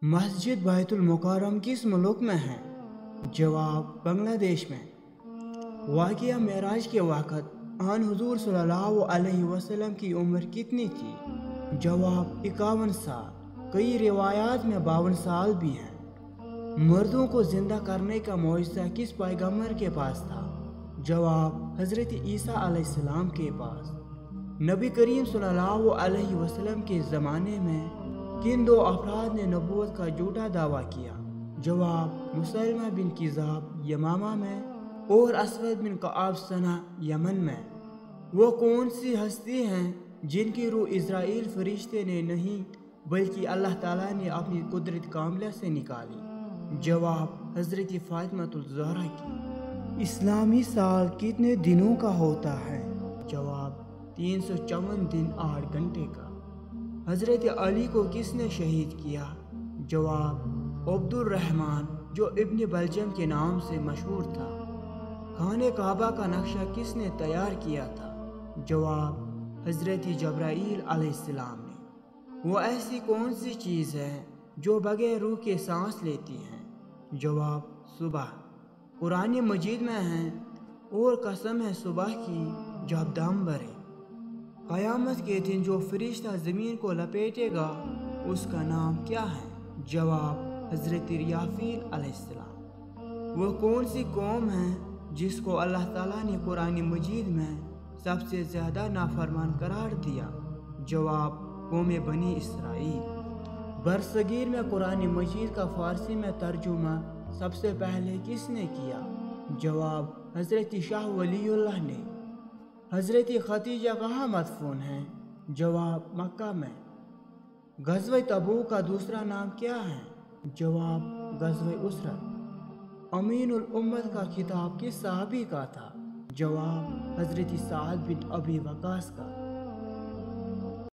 مسجد بیت المکرم کس ملک میں ہے؟ جواب: بنگلہ دیش میں۔ واقعہ معراج کے وقت آن حضور صلی اللہ علیہ وسلم کی عمر کتنی تھی؟ جواب: 51 سال، کئی روایات میں 52 سال بھی ہیں۔ مردوں کو زندہ کرنے کا معجزہ کس پیغمبر کے پاس تھا؟ جواب: حضرت عیسیٰ علیہ السلام کے پاس۔ نبی کریم صلی اللہ علیہ وسلم کے زمانے میں کن دو افراد نے نبوت کا جھوٹا دعویٰ کیا؟ جواب: مسلمہ بن کذاب یمامہ میں اور اسود بن کعب سنہ یمن میں۔ وہ کون سی ہستی ہیں جن کی روح اسرائیل فرشتے نے نہیں بلکہ اللہ تعالیٰ نے اپنی قدرت کاملہ سے نکالی؟ جواب: حضرت فاطمۃ الزہرا کی۔ اسلامی سال کتنے دنوں کا ہوتا ہے؟ جواب: 354 دن 8 گھنٹے کا۔ حضرت علی کو کس نے شہید کیا؟ جواب: عبد الرحمن جو ابن بلجم کے نام سے مشہور تھا۔ خانہ کعبہ کا نقشہ کس نے تیار کیا تھا؟ جواب: حضرت جبرائیل علیہ السلام نے۔ وہ ایسی کون سی چیز ہے جو بغیر روح کے سانس لیتی ہے؟ جواب: صبح۔ قرآن مجید میں ہے: اور قسم ہے صبح کی جب دم بھرے۔ قیامت کے دن جو فرشتہ زمین کو لپیٹے گا اس کا نام کیا ہے؟ جواب: حضرت ریافیل علیہ السلام۔ وہ کون سی قوم ہے جس کو اللہ تعالیٰ نے قرآن مجید میں سب سے زیادہ نافرمان قرار دیا؟ جواب: قوم بنی اسرائیل۔ برصغیر میں قرآن مجید کا فارسی میں ترجمہ سب سے پہلے کس نے کیا؟ جواب: حضرت شاہ ولی اللہ نے۔ حضرت خدیجہ کہاں مدفون ہیں؟ جواب: مکہ میں۔ غزوہ تبوک کا دوسرا نام کیا ہے؟ جواب: غزوہ اسرت۔ امین الامت کا خطاب کس صحابی کا تھا؟ جواب: حضرت سعد بن ابی وقاص کا۔